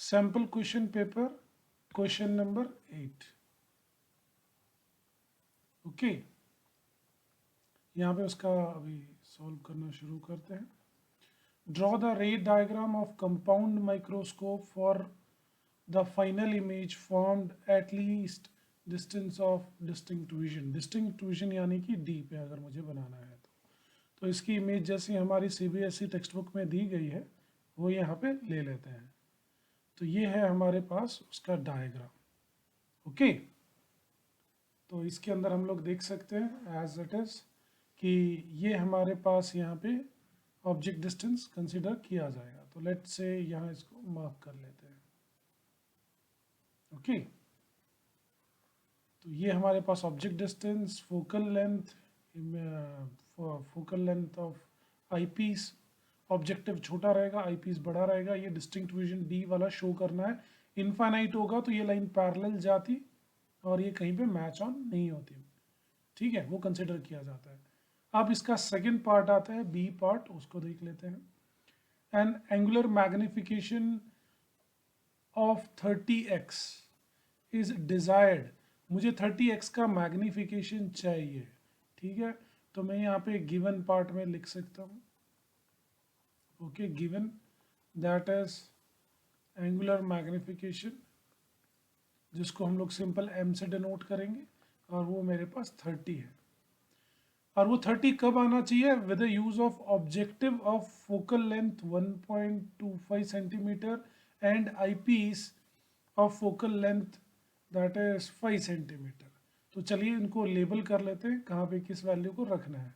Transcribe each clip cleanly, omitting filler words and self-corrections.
Sample question paper question number 8। Okay, यहाँ पे उसका अभी सॉल्व करना शुरू करते हैं। ड्रॉ द रे diagram of compound microscope for the final image formed at least distance of distinct vision. Distinct vision यानी कि डी पे अगर मुझे बनाना है तो इसकी इमेज जैसे हमारी सीबीएसई टेक्स्ट बुक में दी गई है वो यहाँ पे ले लेते हैं। तो ये है हमारे पास उसका डायग्राम। ओके, तो इसके अंदर हम लोग देख सकते हैं एज इट इज़ कि ये हमारे पास यहाँ पे ऑब्जेक्ट डिस्टेंस कंसिडर किया जाएगा। तो लेट्स से यहाँ इसको मार्क कर लेते हैं। ओके, तो ये हमारे पास object distance, focal length of eyepiece, objective छोटा रहेगा, आईपीस बड़ा रहेगा। ये डिस्टिंक्ट विजन डी वाला शो करना है। इनफाइनाइट होगा तो ये लाइन पैरेलल जाती और ये कहीं पे मैच ऑन नहीं होती। ठीक है, वो कंसिडर किया जाता है। अब इसका सेकंड पार्ट आता है, बी पार्ट, उसको देख लेते हैं। N angular magnification of 30x is desired. मुझे 30x का मैग्निफिकेशन चाहिए। ठीक है, तो मैं यहाँ पे गिवन पार्ट में लिख सकता हूँ। Okay, given that is angular magnification, जिसको हम लोग सिंपल m से डिनोट करेंगे, और वो मेरे पास 30 है। और वो 30 कब आना चाहिए? With the use of objective of focal length 1.25 centimetre and eyepiece of focal length that is 5 centimetre. तो चलिए इनको लेबल कर लेते हैं कहाँ पे किस वैल्यू को रखना है।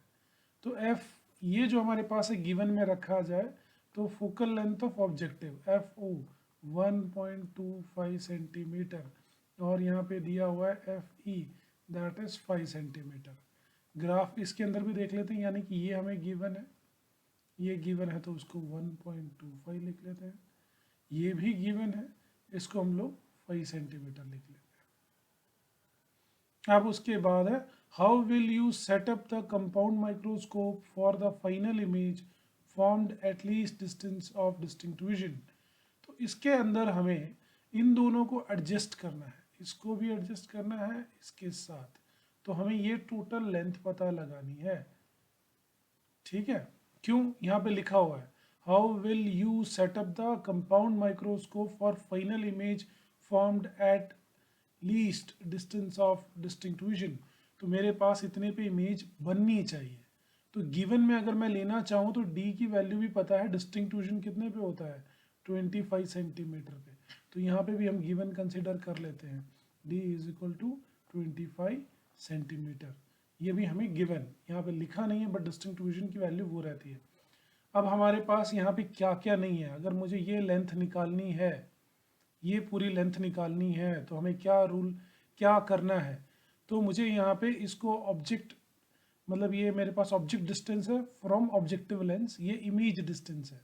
तो f ये जो हमारे पास है गिवन में रखा जाए तो focal length of objective FO 1.25 centimetre, और यहाँ पे दिया हुआ है FE that is 5 centimetre. Graph इसके अंदर भी देख लेते हैं, यानी कि ये हमें गिवन है, ये गिवन है तो उसको 1.25 लिख लेते हैं। ये भी गिवन है, इसको हम लोग 5 सेंटीमीटर लिख लेते हैं। अब उसके बाद है how will you setup the compound microscope for the final image formed at least distance of distinct vision. तो इसके अंदर हमें इन दोनों को एडजस्ट करना है, इसको भी एडजस्ट करना है इसके साथ। तो हमें ये टोटल लेंथ पता लगानी है। ठीक है, क्यों? यहाँ पे लिखा हुआ है how will you setup the compound microscope for final image formed at least distance of distinct vision. तो मेरे पास इतने पे इमेज बननी चाहिए। तो गिवन में अगर मैं लेना चाहूँ तो डी की वैल्यू भी पता है, डिस्टिंक्ट विजन कितने पे होता है? 25 सेंटीमीटर पे। तो यहाँ पे भी हम गिवन कंसिडर कर लेते हैं, D is equal to 25 centimetre. ये भी हमें गिवन यहाँ पे लिखा नहीं है, बट डिस्टिंक्ट विजन की वैल्यू वो रहती है। अब हमारे पास यहाँ पे क्या क्या नहीं है। अगर मुझे ये लेंथ निकालनी है, ये पूरी लेंथ निकालनी है, तो हमें क्या रूल क्या करना है? तो मुझे यहाँ पे इसको ऑब्जेक्ट, मतलब ये मेरे पास ऑब्जेक्ट डिस्टेंस है फ्रॉम ऑब्जेक्टिव लेंस, ये इमेज डिस्टेंस है।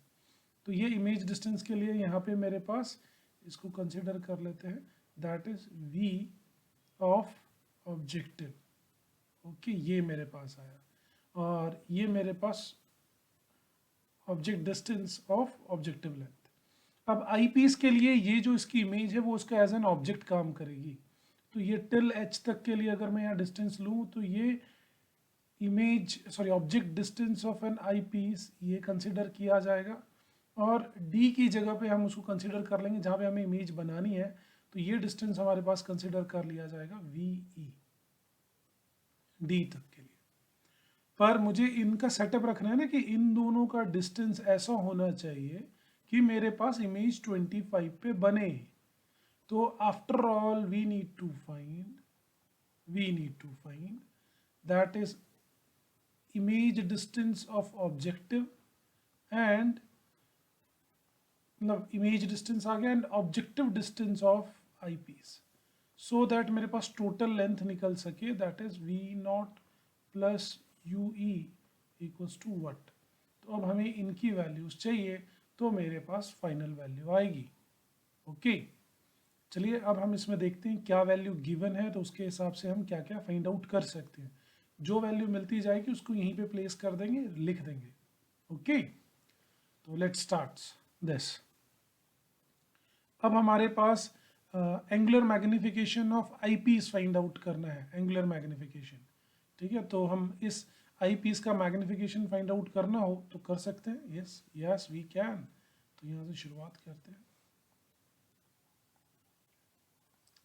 तो ये इमेज डिस्टेंस के लिए यहाँ पे मेरे पास इसको कंसिडर कर लेते हैं, that is v of objective. Okay, ये मेरे पास आया, और ये मेरे पास object distance of objective length. अब आई पीस के लिए ये जो इसकी इमेज है वो उसका एज एन ऑब्जेक्ट काम करेगी। तो ये टिल h तक के लिए अगर मैं यहाँ डिस्टेंस लूँ तो ये image object distance of an eyepiece ये कंसिडर किया जाएगा, और d की जगह पे हम उसको कंसिडर कर लेंगे जहाँ पे हमें इमेज बनानी है। तो ये डिस्टेंस हमारे पास कंसिडर कर लिया जाएगा VE, d तक के लिए। पर मुझे इनका सेटअप रखना है ना कि इन दोनों का डिस्टेंस ऐसा होना चाहिए कि मेरे पास इमेज 25 पे बने। तो after all we need to find that is image distance of objective and, मतलब इमेज डिस्टेंस आ गया, and objective distance of eyepiece, so that मेरे पास टोटल लेंथ निकल सके, that is V0 plus UE equals to what. तो अब हमें इनकी वैल्यूज चाहिए, तो मेरे पास फाइनल वैल्यू आएगी। ओके, चलिए अब हम इसमें देखते हैं क्या वैल्यू गिवन है, तो उसके हिसाब से हम क्या क्या फाइंड आउट कर सकते हैं। जो वैल्यू मिलती जाएगी उसको यहीं पे प्लेस कर देंगे, लिख देंगे। ओके, तो लेट्स स्टार्ट दिस। अब हमारे पास angular magnification of eyepiece find out करना है, एंगुलर मैग्निफिकेशन। ठीक है, तो हम इस आई पीस का मैग्निफिकेशन फाइंड आउट करना हो तो कर सकते हैं। Yes yes we can. तो यहाँ से शुरुआत करते हैं,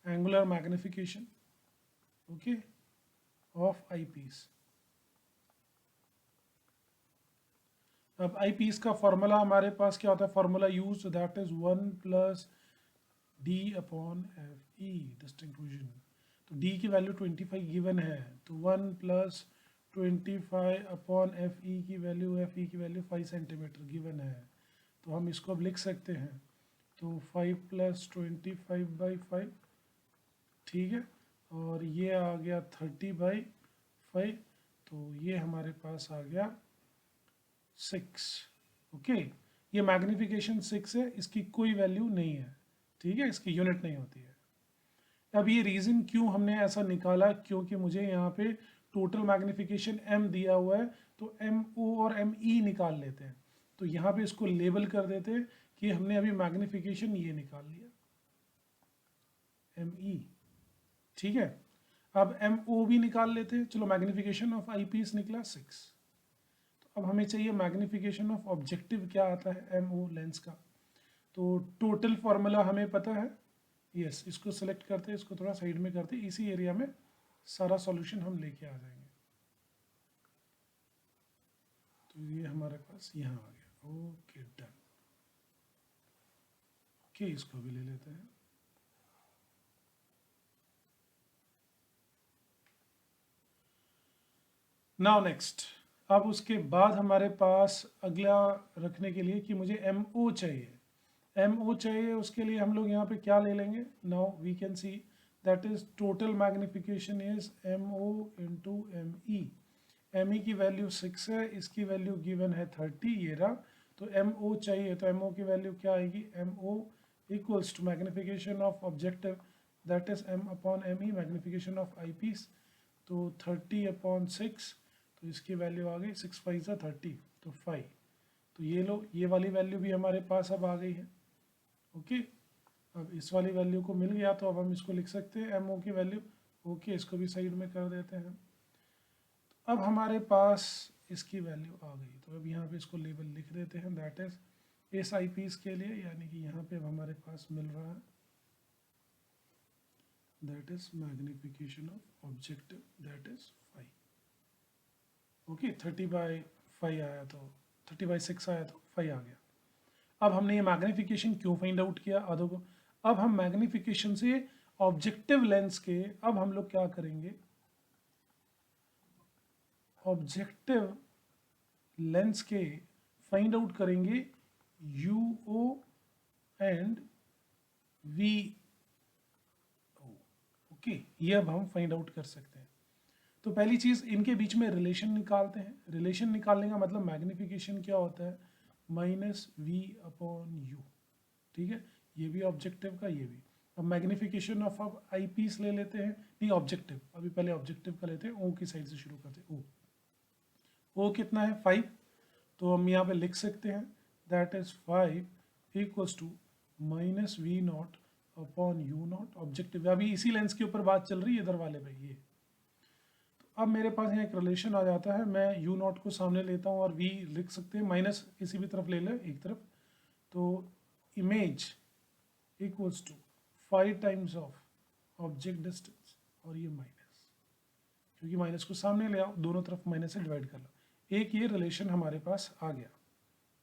angular magnification okay of eyepiece. अब आई पीस का फॉर्मूला हमारे पास क्या होता है, formula use, that is 1 plus D upon F E distinct vision. तो डी की वैल्यू 25 गिवन है, तो 1 प्लस 25 अपॉन एफ ई की वैल्यू, एफ ई की वैल्यू 5 सेंटीमीटर गिवन है। तो हम इसको अब लिख सकते हैं, तो 5 प्लस 25/5, ठीक है, और ये आ गया 30/5, तो ये हमारे पास आ गया 6। ओके, ये मैग्निफिकेशन 6 है, इसकी कोई वैल्यू नहीं है, ठीक है, इसकी यूनिट नहीं होती है। अब ये रीज़न क्यों हमने ऐसा निकाला, क्योंकि मुझे यहाँ पे टोटल मैग्निफिकेशन m दिया हुआ है, तो MO और ME निकाल लेते हैं। तो यहाँ पे इसको लेबल कर देते हैं कि हमने अभी मैग्निफिकेशन ये निकाल लिया, ME, ठीक है। अब MO भी निकाल लेते हैं, चलो मैग्निफिकेशन ऑफ आई पीस निकला 6। तो अब हमें चाहिए मैग्निफिकेशन ऑफ ऑब्जेक्टिव, क्या आता है MO लेंस का। तो टोटल फार्मूला हमें पता है, यस, इसको सेलेक्ट करते हैं, इसको थोड़ा साइड में करते हैं, इसी एरिया में सारा सॉल्यूशन हम लेके आ जाएंगे। तो ये हमारे पास यहाँ आ गया, ओके डन। ओके, इसको भी ले लेते हैं। नाउ नेक्स्ट, अब उसके बाद हमारे पास अगला रखने के लिए कि मुझे MO चाहिए, MO चाहिए, उसके लिए हम लोग यहाँ पे क्या ले लेंगे, now we can see that is total magnification is MO into ME। ME की वैल्यू 6 है, इसकी वैल्यू गिवन है 30, ये रहा। तो MO चाहिए, तो MO की वैल्यू क्या आएगी, MO equals to magnification of objective, that is M upon ME, magnification of eyepiece. तो 30/6, तो इसकी वैल्यू आ गई 6 5 30, तो 5। तो ये लो, ये वाली वैल्यू भी हमारे पास अब आ गई है। ओके, अब इस वाली वैल्यू को मिल गया, तो अब हम इसको लिख सकते हैं MO की वैल्यू। ओके, इसको भी साइड में कर देते हैं। तो अब हमारे पास इसकी वैल्यू आ गई, तो अब यहाँ पे इसको लेबल लिख देते हैं, दैट इज इस आई पीस के लिए, यानी कि यहाँ पे अब हमारे पास मिल रहा है, that is magnification of objective, that is 5। Okay, 30/5 आया, तो 30/6 आया, तो 5 आ गया। अब हमने ये मैग्निफिकेशन क्यों फाइंड आउट किया, देखो, अब हम मैग्निफिकेशन से ऑब्जेक्टिव लेंस के, अब हम लोग क्या करेंगे, ऑब्जेक्टिव लेंस के फाइंड आउट करेंगे UO एंड VO। ओके, ये अब हम फाइंड आउट कर सकते हैं। तो पहली चीज, इनके बीच में रिलेशन निकालते हैं। रिलेशन निकालने का मतलब मैग्निफिकेशन क्या होता है, -V/U, ठीक है, ये भी ऑब्जेक्टिव का, ये भी। अब मैग्निफिकेशन ऑफ आई पीस ले लेते हैं, नहीं ऑब्जेक्टिव, अभी पहले ऑब्जेक्टिव का लेते हैं, O की साइड से शुरू करते हैं। O कितना है, 5, तो हम यहाँ पे लिख सकते हैं, that is 5 equals to -V0 upon U0, objective. अभी इसी लेंस के ऊपर बात चल रही है इधर वाले पे, ये। अब मेरे पास यहाँ एक रिलेशन आ जाता है, मैं U0 को सामने लेता हूँ और V लिख सकते हैं, माइनस किसी भी तरफ ले लें, एक तरफ, तो image equals to 5 times of object distance, और ये माइनस, क्योंकि माइनस को सामने ले आओ, दोनों तरफ माइनस से डिवाइड कर लो, एक ये रिलेशन हमारे पास आ गया।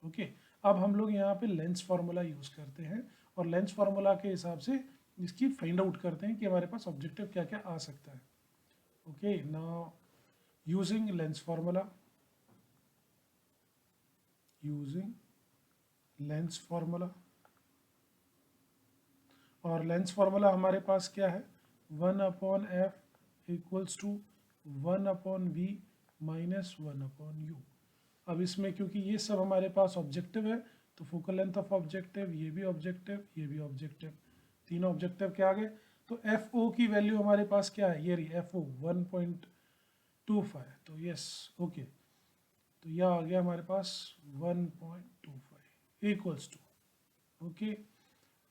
ओके, अब हम लोग यहाँ पे लेंस फार्मूला यूज़ करते हैं, और लेंस फार्मूला के हिसाब से इसकी फाइंड आउट करते हैं कि हमारे पास ऑब्जेक्टिव क्या क्या आ सकता है। Okay, now using lens formula, using lens formula, और लेंस फार्मूला हमारे पास क्या है, 1/f equals to 1/v minus 1/u। अब इसमें क्योंकि ये सब हमारे पास ऑब्जेक्टिव है, तो फोकल लेंथ ऑफ ऑब्जेक्टिव, ये भी ऑब्जेक्टिव, ये भी ऑब्जेक्टिव, तीनों ऑब्जेक्टिव के आगे। तो FO की वैल्यू हमारे पास क्या है, ये रही FO 1.25, तो यस ओके, तो यह आ गया हमारे पास 1.25 इक्वल्स टू, ओके।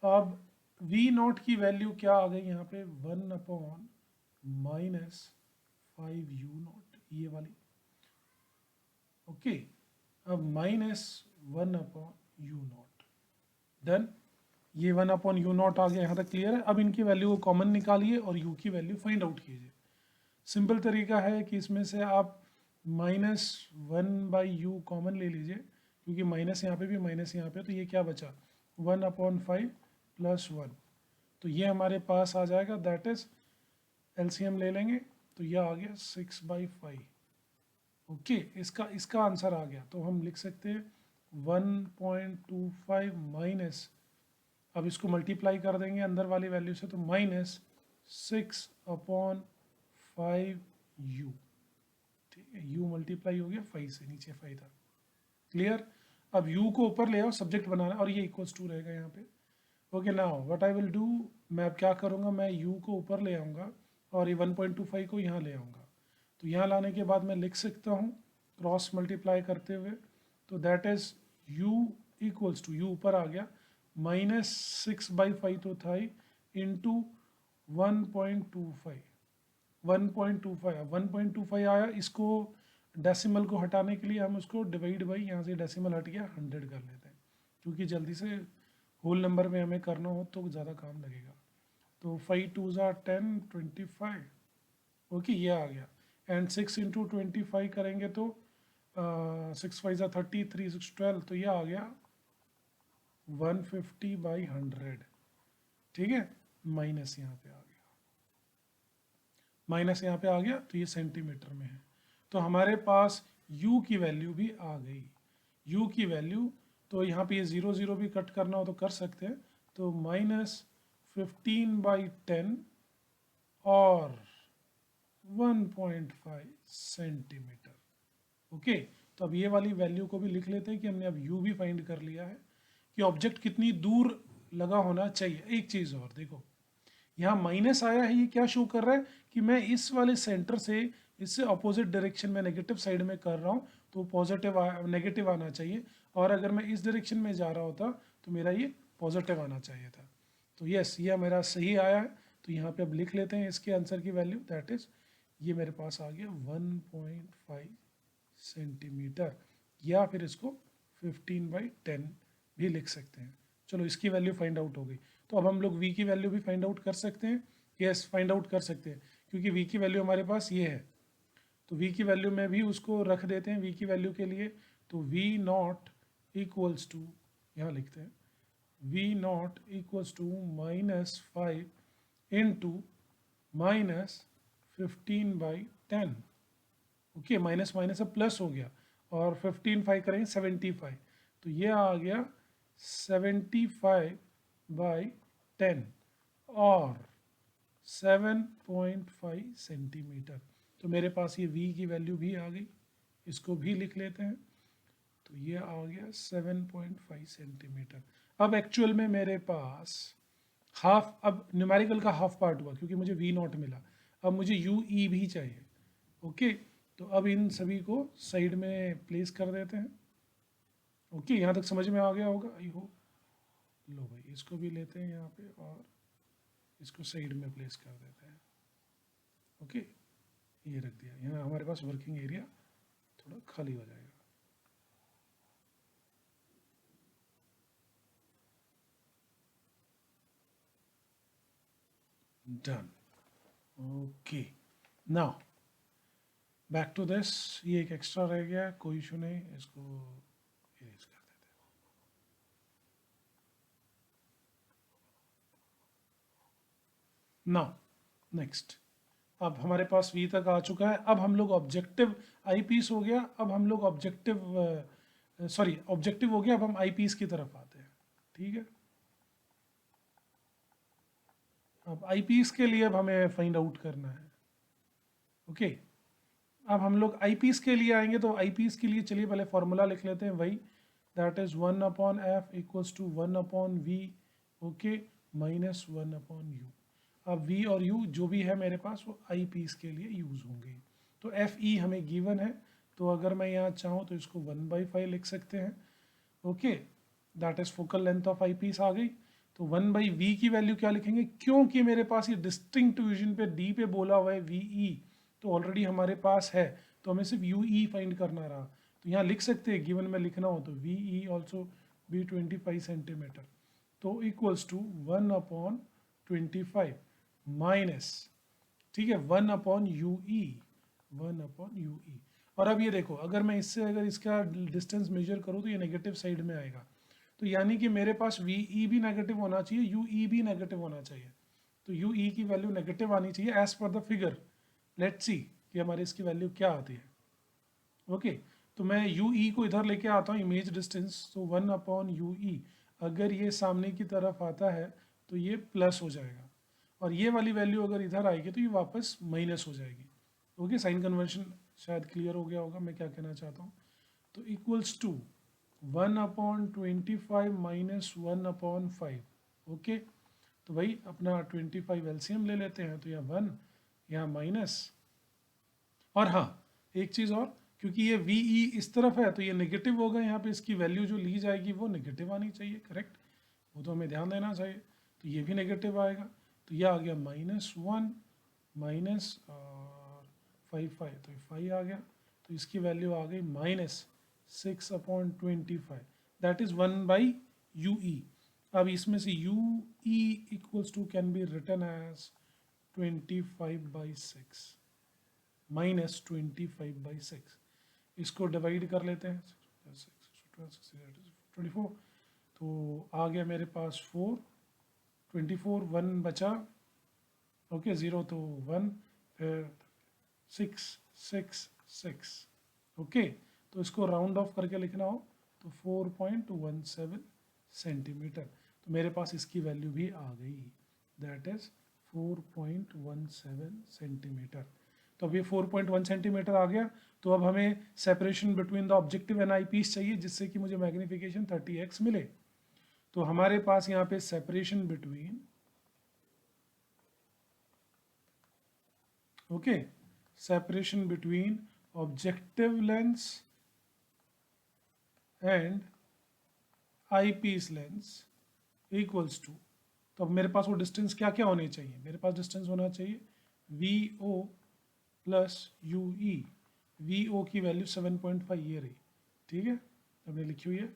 अब वी नॉट की वैल्यू क्या आ गई यहाँ पे 1/-5 u नॉट, ये वाली। ओके, अब -1/u नॉट, डन। ये 1/u नॉट आ गया, यहाँ तक क्लियर है। अब इनकी वैल्यू को कॉमन निकालिए और u की वैल्यू फाइंड आउट कीजिए। सिंपल तरीका है कि इसमें से आप -1/u कॉमन ले लीजिए, क्योंकि माइनस यहाँ पे भी माइनस यहाँ पे, तो ये क्या बचा 1/5 + 1, तो ये हमारे पास आ जाएगा, दैट इज एलसीएम ले लेंगे तो ये आ गया 6/5। ओके, इसका इसका आंसर आ गया, तो हम लिख सकते हैं 1.25 माइनस, अब इसको मल्टीप्लाई कर देंगे अंदर वाली वैल्यू से, तो -6/5u। ठीक है, u मल्टीप्लाई हो गया 5 से, नीचे 5 था, क्लियर। अब u को ऊपर ले आओ, सब्जेक्ट बनाना, और ये इक्वल्स टू रहेगा यहाँ पे। Okay, now what I will do, मैं अब क्या करूँगा, मैं u को ऊपर ले आऊँगा और ये 1.25 को यहाँ ले आऊँगा। तो यहाँ लाने के बाद मैं लिख सकता हूँ क्रॉस मल्टीप्लाई करते हुए, तो that is u equals to, u ऊपर आ गया, -6/5 तो था ही, इंटू 1.25, 1.25 आया। इसको डेसिमल को हटाने के लिए हम उसको डिवाइड बाई, यहाँ से डेसिमल हट गया 100 कर लेते हैं, क्योंकि जल्दी से होल नंबर में हमें करना हो तो ज़्यादा काम लगेगा। तो 5 2 ज़ा 10, 25, ओके, ये आ गया। एंड 6 इंटू 25 करेंगे तो 6 5 ज़ा 30, 3 6 12, तो ये आ गया 150/100। ठीक है, माइनस यहाँ पे आ गया, माइनस यहाँ पे आ गया, तो ये सेंटीमीटर में है। तो हमारे पास u की वैल्यू भी आ गई, u की वैल्यू, तो यहाँ पे ये 0 0 भी कट करना हो तो कर सकते हैं, तो -15/10 और 1.5 सेंटीमीटर। ओके, तो अब ये वाली वैल्यू को भी लिख लेते हैं कि हमने अब u भी फाइंड कर लिया है कि ऑब्जेक्ट कितनी दूर लगा होना चाहिए। एक चीज़ और देखो, यहाँ माइनस आया है, ये क्या शो कर रहा है कि मैं इस वाले सेंटर से इससे अपोजिट डायरेक्शन में नेगेटिव साइड में कर रहा हूँ, तो पॉजिटिव नेगेटिव आना चाहिए, और अगर मैं इस डायरेक्शन में जा रहा होता तो मेरा ये पॉजिटिव आना चाहिए था। तो यस, ये मेरा सही आया है, तो यहाँ पे अब लिख लेते हैं इसके आंसर की वैल्यू, दैट इज ये मेरे पास आ गया 1.5 सेंटीमीटर, या फिर इसको 15/10 भी लिख सकते हैं। चलो, इसकी वैल्यू फाइंड आउट हो गई, तो अब हम लोग v की वैल्यू भी फाइंड आउट कर सकते हैं। यस, फाइंड आउट कर सकते हैं, क्योंकि v की वैल्यू हमारे पास ये है, तो v की वैल्यू में भी उसको रख देते हैं v की वैल्यू के लिए, तो v नॉट इक्वल्स टू, यहाँ लिखते हैं v naught equals to -5 into -15/10। Okay, minus minus अब प्लस हो गया, और 15/5 करेंगे 75, तो ये आ गया 75/10 और 7.5 सेंटीमीटर। तो मेरे पास ये v की वैल्यू भी आ गई, इसको भी लिख लेते हैं, तो ये आ गया 7.5 सेंटीमीटर। अब एक्चुअल में मेरे पास हाफ, अब न्यूमेरिकल का हाफ पार्ट हुआ क्योंकि मुझे v नॉट मिला, अब मुझे u e भी चाहिए। ओके, तो अब इन सभी को साइड में प्लेस कर देते हैं। ओके, यहाँ तक समझ में आ गया होगा, आई होप। लो भाई, इसको भी लेते हैं यहाँ पे और इसको साइड में प्लेस कर देते हैं। ओके, ये रख दिया, यहाँ हमारे पास वर्किंग एरिया थोड़ा खाली हो जाएगा। Done. Okay, now back to this, ये एक एक्स्ट्रा रह गया, कोई इशू नहीं, इसको इरेज कर देते हैं। नाउ नेक्स्ट, अब हमारे पास v तक आ चुका है, अब हम लोग ऑब्जेक्टिव, आई पीस हो गया, अब हम लोग ऑब्जेक्टिव, सॉरी ऑब्जेक्टिव हो गया, अब हम आई पीस की तरफ आते हैं। ठीक है, अब आई पीस के लिए अब हमें फाइंड आउट करना है। ओके, अब हम लोग आई पीस के लिए आएंगे, तो आई पीस के लिए चलिए पहले फॉर्मूला लिख लेते हैं, वही, that is 1/f equals to 1/v, okay, -1/u। अब v और u जो भी है मेरे पास वो आई पीस के लिए यूज होंगे। तो एफ ई हमें गिवन है, तो अगर मैं यहाँ चाहूँ तो इसको 1/5 लिख सकते हैं। Okay, that is focal length of eyepiece आ गई। तो 1/v की वैल्यू क्या लिखेंगे, क्योंकि मेरे पास ये डिस्टिंक्ट डिवीजन पे डी पे बोला हुआ है वी तो ऑलरेडी हमारे पास है, तो हमें सिर्फ यू फाइंड करना रहा। तो यहाँ लिख सकते हैं गिवन में लिखना हो तो वी ऑल्सो बी 25 सेंटीमीटर, तो इक्वल्स टू 1/25 माइनस, ठीक है, 1/u ई। और अब ये देखो, अगर मैं इससे अगर इसका डिस्टेंस मेजर करूँ तो ये नेगेटिव साइड में आएगा, तो यानी कि मेरे पास वी भी नेगेटिव होना चाहिए, यू भी नेगेटिव होना चाहिए। तो यू की वैल्यू नेगेटिव आनी चाहिए as per the figure. Let's see कि हमारी इसकी वैल्यू क्या आती है। ओके, तो मैं यू को इधर लेके आता हूँ इमेज डिस्टेंस, तो 1/u। अगर ये सामने की तरफ आता है तो ये प्लस हो जाएगा, और ये वाली वैल्यू अगर इधर आएगी तो ये वापस माइनस हो जाएगी। ओके, साइन कन्वर्शन शायद क्लियर हो गया होगा मैं क्या कहना चाहता हूँ। तो इक्वल्स टू 1/25 माइनस 1/5। ओके, तो भाई अपना 25 एलसीएम ले लेते हैं, तो यहाँ 1 यहाँ माइनस, और हाँ एक चीज़ और, क्योंकि ये वी इस तरफ है तो ये नेगेटिव होगा, यहाँ पे इसकी वैल्यू जो ली जाएगी वो नेगेटिव आनी चाहिए, करेक्ट, वो तो हमें ध्यान देना चाहिए। तो ये भी नेगेटिव आएगा, तो ये आ गया -1 माइनस 5 तो 5 आ गया, तो इसकी वैल्यू आ गई -6/25, दैट इज़ 1/u। अब इसमें से u equals to can be written as 25/6 -25/6। इसको डिवाइड कर लेते हैं, 24, तो आ गया मेरे पास 4, 24 1 बचा, ओके 0 तो 1, फिर 6 6 6। ओके, तो इसको राउंड ऑफ करके लिखना हो तो 4.17 सेंटीमीटर, तो मेरे पास इसकी वैल्यू भी आ गई, दैट इज 4.17 सेंटीमीटर। तो अब ये 4.1 सेंटीमीटर आ गया, तो अब हमें separation between the objective and eyepiece चाहिए जिससे कि मुझे मैग्नीफिकेशन 30x मिले। तो हमारे पास यहाँ पे separation between, okay, separation between objective lens and eyepiece lens equals to, तो अब मेरे पास वो डिस्टेंस क्या क्या होने चाहिए, मेरे पास डिस्टेंस होना चाहिए V O plus U E. V O की वैल्यू 7.5 ये रही, ठीक है, हमने लिखी हुई है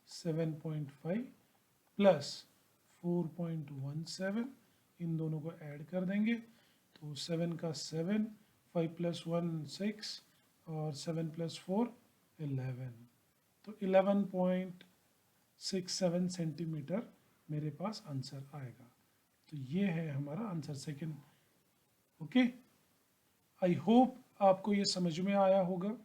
7.5 प्लस 4.17, इन दोनों को ऐड कर देंगे तो 7 का 7, 5 + 1 6 और 7 + 4 11, तो 11.67 सेंटीमीटर मेरे पास आंसर आएगा। तो ये है हमारा answer second. Okay, I hope आपको ये समझ में आया होगा।